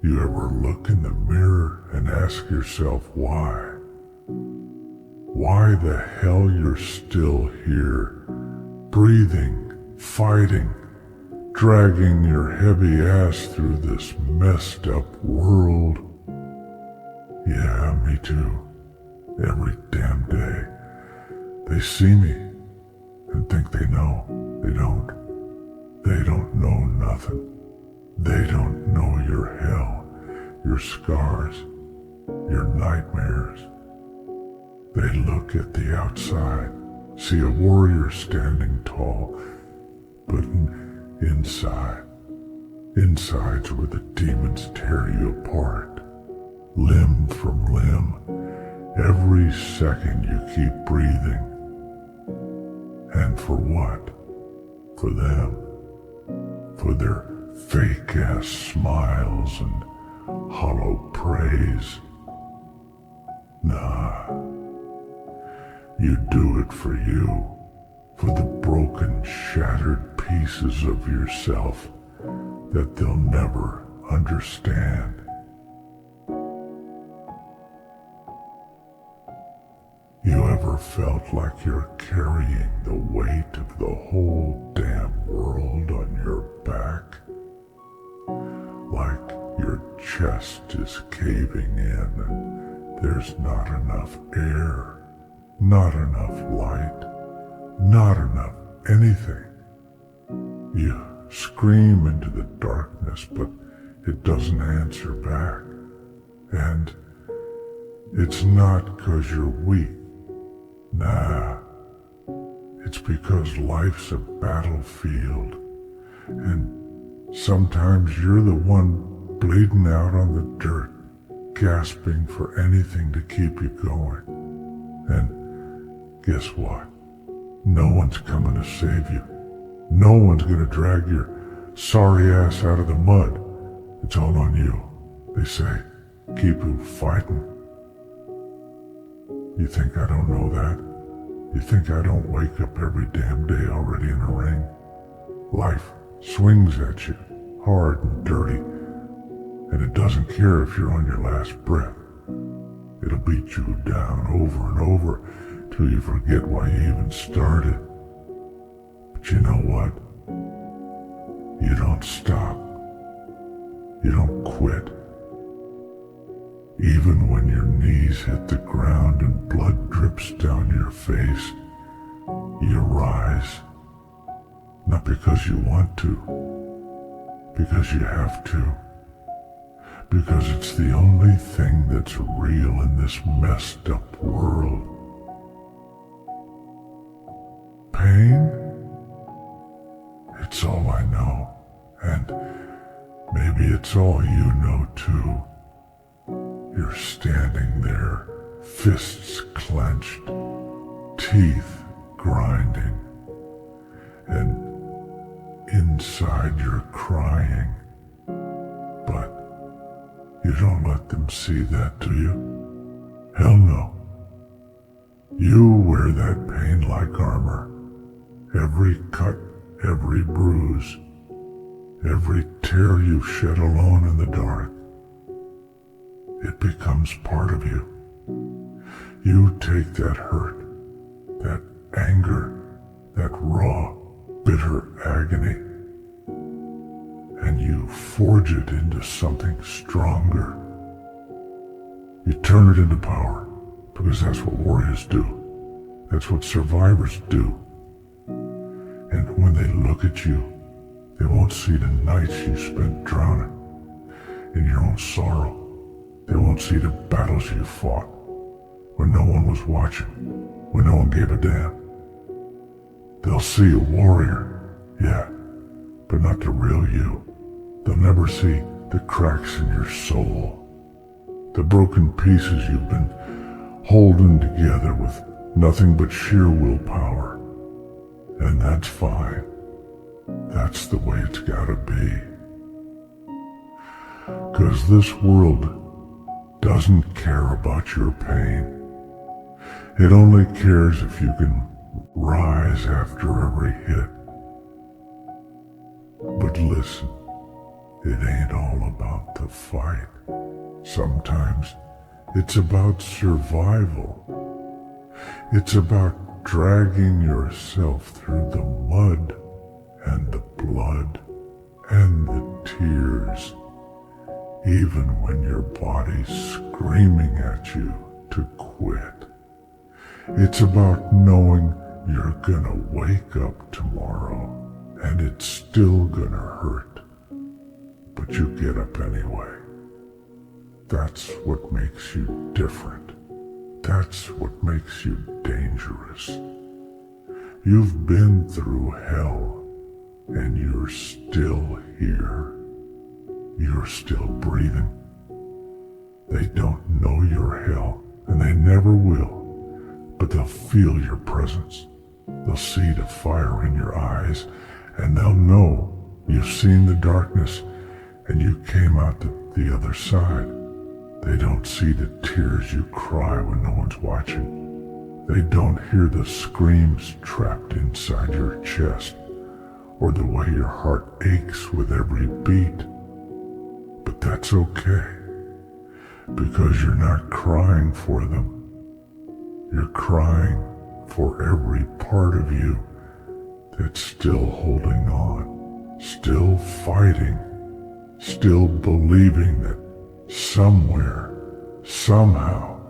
You ever look in the mirror and ask yourself why? Why the hell you're still here, breathing, fighting, dragging your heavy ass through this messed up world? Yeah, me too. Every damn day. They see me and think they know. They don't. They don't know nothing. They don't know your hell, your scars, your nightmares. They look at the outside, see a warrior standing tall, but inside's where the demons tear you apart, limb from limb. Every second you keep breathing. And for what? For them. For their fake-ass smiles and hollow praise. Nah. You do it for you. For the broken, shattered pieces of yourself that they'll never understand. You ever felt like you're carrying the weight of the whole damn world on your back? Like your chest is caving in and there's not enough air, not enough light, not enough anything. You scream into the darkness, but it doesn't answer back. And it's not 'cause you're weak. Nah, it's because life's a battlefield, and sometimes you're the one bleeding out on the dirt, gasping for anything to keep you going. And guess what? No one's coming to save you. No one's gonna drag your sorry ass out of the mud. It's all on you. They say, keep you fighting. You think I don't know that? You think I don't wake up every damn day already in a ring? Life swings at you, hard and dirty, and it doesn't care if you're on your last breath. It'll beat you down over and over till you forget why you even started. But you know what? You don't stop. You don't quit. Even when your knees hit the ground and blood drips down your face, you rise. Not because you want to, because you have to. Because it's the only thing that's real in this messed up world. Pain? It's all I know, and maybe it's all you know too. You're standing there, fists clenched, teeth grinding, and inside you're crying. But you don't let them see that, do you? Hell no. You wear that pain like armor. Every cut, every bruise, every tear you shed alone in the dark. It becomes part of you. You take that hurt, that anger, that raw, bitter agony, and you forge it into something stronger. You turn it into power, because that's what warriors do. That's what survivors do. And when they look at you, they won't see the nights you spent drowning in your own sorrow. They won't see the battles you fought when no one was watching, when no one gave a damn. They'll see a warrior, yeah, but not the real you. They'll never see the cracks in your soul, the broken pieces you've been holding together with nothing but sheer willpower. And that's fine. That's the way it's gotta be. 'Cause this world doesn't care about your pain. It only cares if you can rise after every hit. But listen, it ain't all about the fight. Sometimes it's about survival. It's about dragging yourself through the mud and the blood and the tears, even when your body's screaming at you to quit. It's about knowing you're gonna wake up tomorrow and it's still gonna hurt, but you get up anyway. That's what makes you different. That's what makes you dangerous. You've been through hell and you're still here. You're still breathing. They don't know your hell, and they never will, but they'll feel your presence. They'll see the fire in your eyes, and they'll know you've seen the darkness and you came out the other side. They don't see the tears you cry when no one's watching. They don't hear the screams trapped inside your chest, or the way your heart aches with every beat. But that's okay, because you're not crying for them. You're crying for every part of you that's still holding on, still fighting, still believing that somewhere, somehow,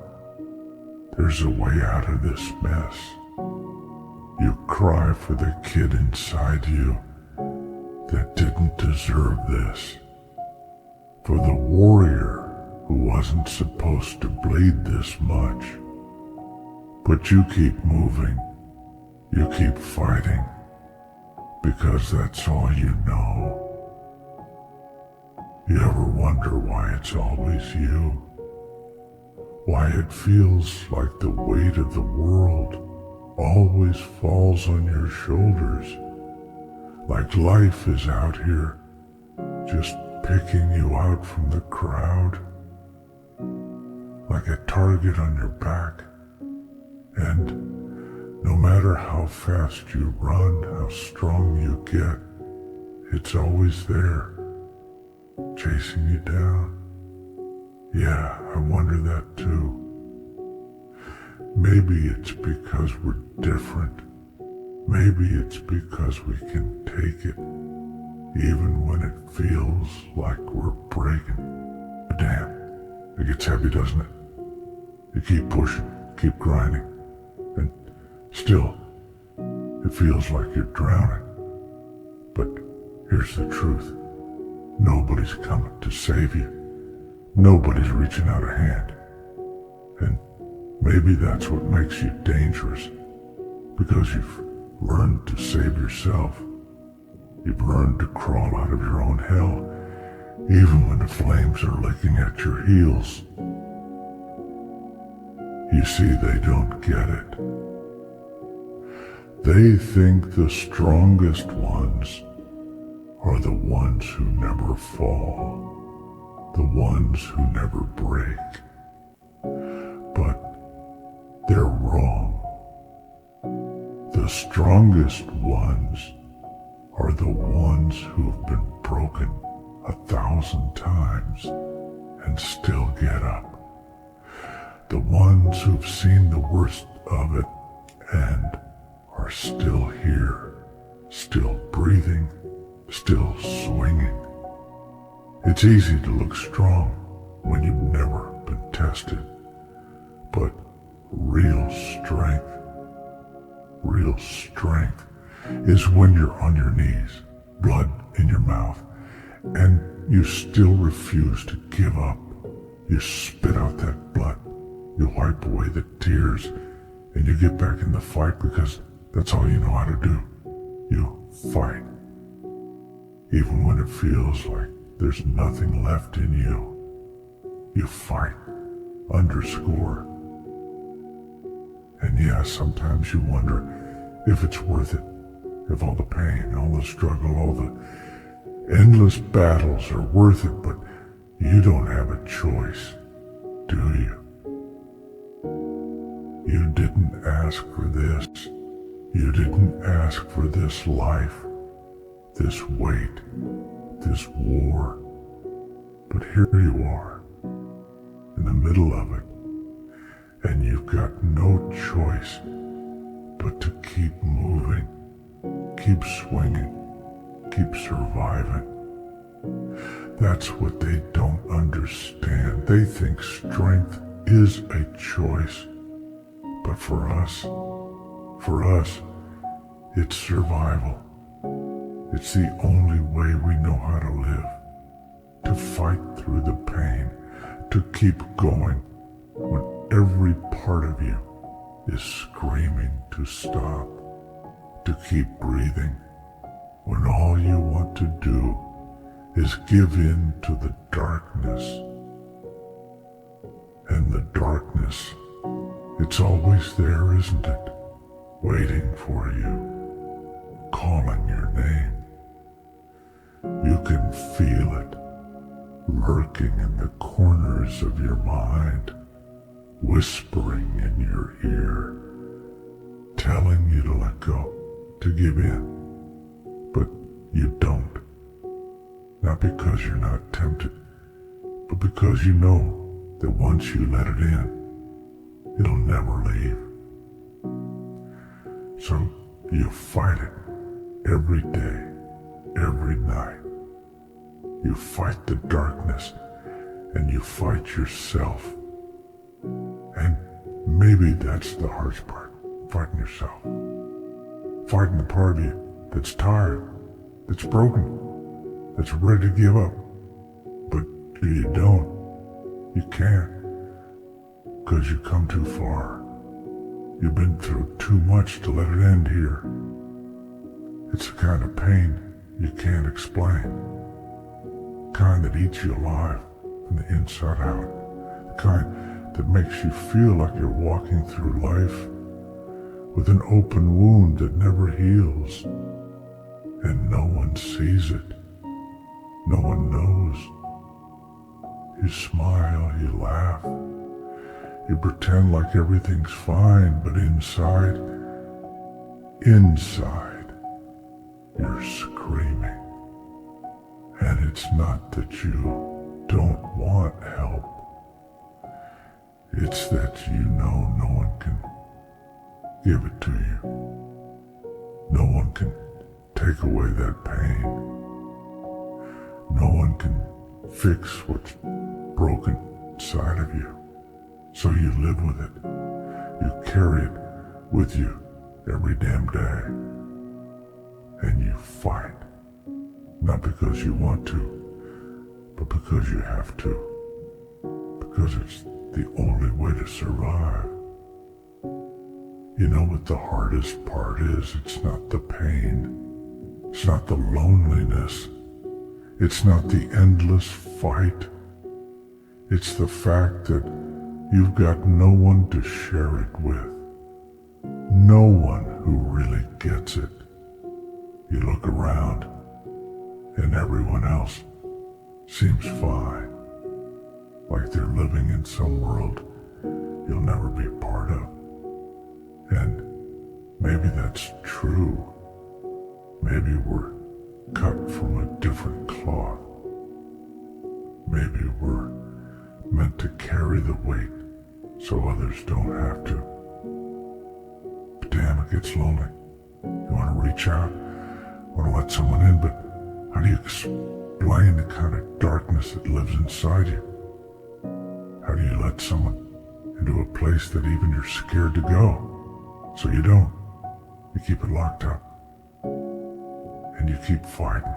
there's a way out of this mess. You cry for the kid inside you that didn't deserve this, for the warrior who wasn't supposed to bleed this much. But you keep moving, you keep fighting, because that's all you know. You ever wonder why it's always you? Why it feels like the weight of the world always falls on your shoulders, like life is out here just picking you out from the crowd, like a target on your back, and no matter how fast you run, how strong you get, it's always there, chasing you down. Yeah, I wonder that too. Maybe it's because we're different. Maybe it's because we can take it, even when it feels like we're breaking. But damn, it gets heavy, doesn't it? You keep pushing, keep grinding, and still, it feels like you're drowning. But here's the truth. Nobody's coming to save you. Nobody's reaching out a hand. And maybe that's what makes you dangerous, because you've learned to save yourself. You've learned to crawl out of your own hell, even when the flames are licking at your heels. You see, they don't get it. They think the strongest ones are the ones who never fall, the ones who never break. But they're wrong. The strongest ones are the ones who've been broken 1,000 times and still get up. The ones who've seen the worst of it and are still here, still breathing, still swinging. It's easy to look strong when you've never been tested, but real strength is when you're on your knees, blood in your mouth, and you still refuse to give up. You spit out that blood, you wipe away the tears, and you get back in the fight because that's all you know how to do. You fight. Even when it feels like there's nothing left in you, you fight. Underscore. And yeah, sometimes you wonder if it's worth it, if all the pain, all the struggle, all the endless battles are worth it, but you don't have a choice, do you? You didn't ask for this. You didn't ask for this life, this weight, this war, But here you are, in the middle of it, and you've got no choice but to keep moving, keep swinging, keep surviving. That's what they don't understand. They think strength is a choice. But for us, it's survival. It's the only way we know how to live. To fight through the pain, to keep going when every part of you is screaming to stop, to keep breathing when all you want to do is give in to the darkness. And the darkness, it's always there, isn't it? Waiting for you, calling your name. You can feel it, lurking in the corners of your mind, whispering in your ear, telling you to let go, to give in. But you don't. Not because you're not tempted, but because you know that once you let it in, it'll never leave. So you fight it every day, every night. You fight the darkness and you fight yourself. And maybe that's the hardest part, fighting yourself. Fighting the part of you that's tired, that's broken, that's ready to give up. But you don't. You can't. Because you come too far. You've been through too much to let it end here. It's the kind of pain you can't explain. The kind that eats you alive from the inside out. The kind that makes you feel like you're walking through life with an open wound that never heals. And no one sees it. No one knows. You smile, you laugh. You pretend like everything's fine, but inside, you're screaming. And it's not that you don't want help. It's that you know no one can give it to you. No one can take away that pain. No one can fix what's broken inside of you. So you live with it. You carry it with you every damn day. And you fight. Not because you want to, but because you have to. Because it's the only way to survive. You know what the hardest part is? It's not the pain. It's not the loneliness. It's not the endless fight. It's the fact that you've got no one to share it with. No one who really gets it. You look around and everyone else seems fine. Like they're living in some world you'll never be part of. And maybe that's true. Maybe we're cut from a different cloth. Maybe we're meant to carry the weight so others don't have to. But damn, it gets lonely. You want to reach out, want to let someone in, but how do you explain the kind of darkness that lives inside you? How do you let someone into a place that even you're scared to go? So you don't. You keep it locked up. And you keep fighting,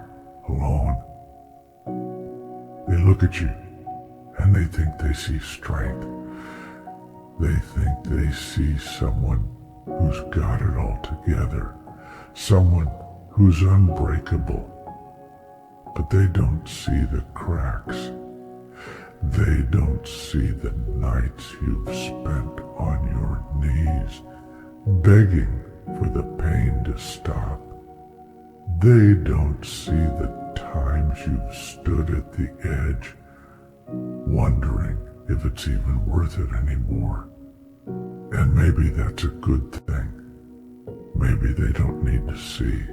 alone. They look at you, and they think they see strength. They think they see someone who's got it all together. Someone who's unbreakable. But they don't see the cracks. They don't see the nights you've spent on your knees, begging for the pain to stop. They don't see the times you've stood at the edge, wondering if it's even worth it anymore. And maybe that's a good thing. Maybe they don't need to see.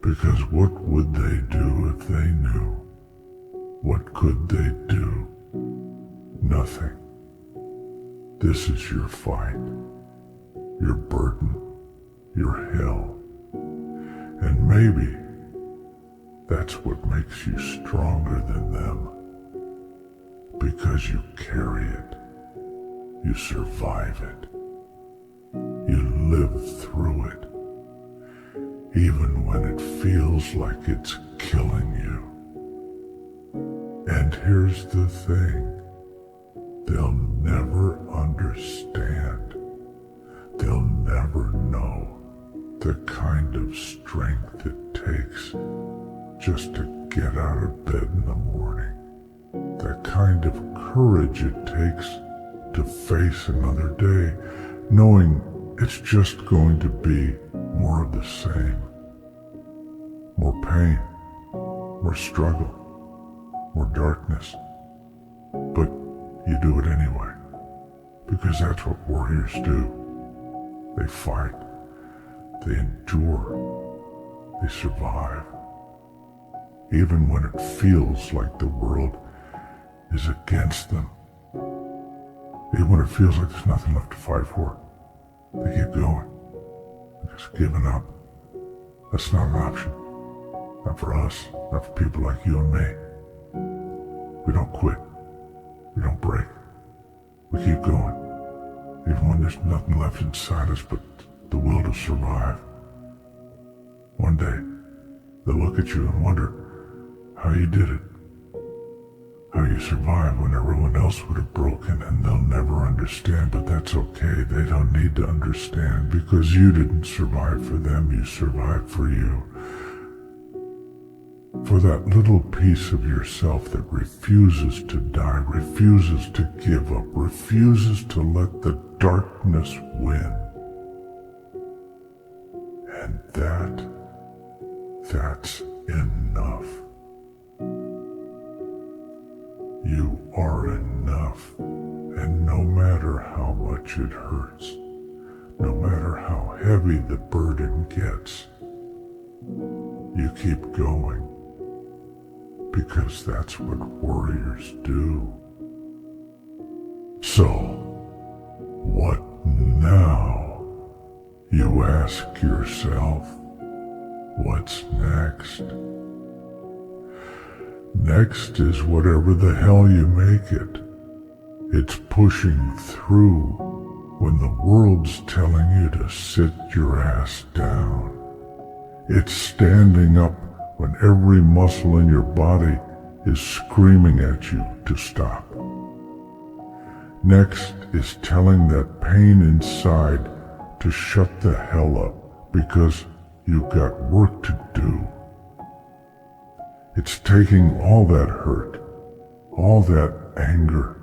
Because what would they do if they knew? What could this is your fight, your burden, your hell. And maybe that's what makes you stronger than them, because you carry it, you survive it, you live through it, even when it feels like it's killing you. And here's the thing, they'll never understand, they'll never know the kind of strength it takes just to get out of bed in the morning, the kind of courage it takes to face another day, knowing it's just going to be more of the same. More pain, more struggle, more darkness. But you do it anyway, because that's what warriors do. They fight, they endure, they survive. Even when it feels like the world is against them. Even when it feels like there's nothing left to fight for, they keep going. Because giving up, that's not an option. Not for us, not for people like you and me. We don't quit. We don't break. We keep going. Even when there's nothing left inside us but the will to survive. One day, they'll look at you and wonder how you did it. How you survived when everyone else would have broken, and they'll never understand, but that's okay. They don't need to understand, because you didn't survive for them, you survived for you. For that little piece of yourself that refuses to die, refuses to give up, refuses to let the darkness win. And that's enough. You are enough, and no matter how much it hurts, no matter how heavy the burden gets, you keep going, because that's what warriors do. So, what now? You ask yourself, what's next? Next is whatever the hell you make it. It's pushing through when the world's telling you to sit your ass down. It's standing up when every muscle in your body is screaming at you to stop. Next is telling that pain inside to shut the hell up, because you've got work to do. It's taking all that hurt, all that anger,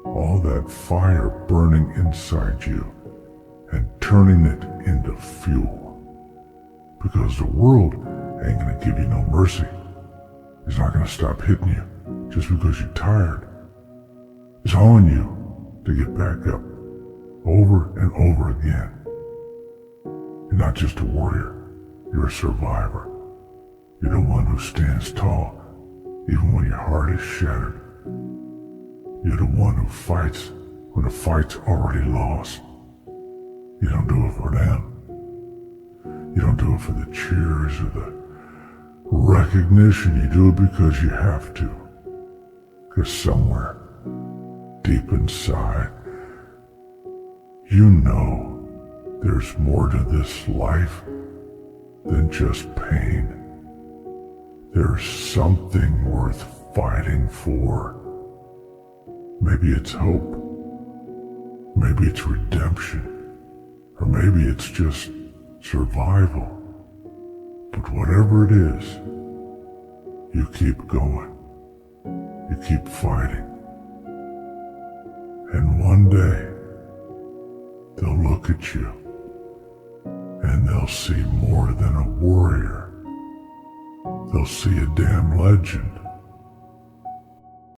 all that fire burning inside you, and turning it into fuel. Because the world ain't gonna give you no mercy. It's not gonna stop hitting you just because you're tired. It's on you to get back up over and over again. You're not just a warrior, you're a survivor. You're the one who stands tall, even when your heart is shattered. You're the one who fights when the fight's already lost. You don't do it for them. You don't do it for the cheers or the recognition. You do it because you have to. Because somewhere, deep inside, you know there's more to this life than just pain. There's something worth fighting for. Maybe it's hope. Maybe it's redemption. Or maybe it's just survival. But whatever it is, you keep going. You keep fighting. And one day, they'll look at you and they'll see more than a warrior. They'll see a damn legend.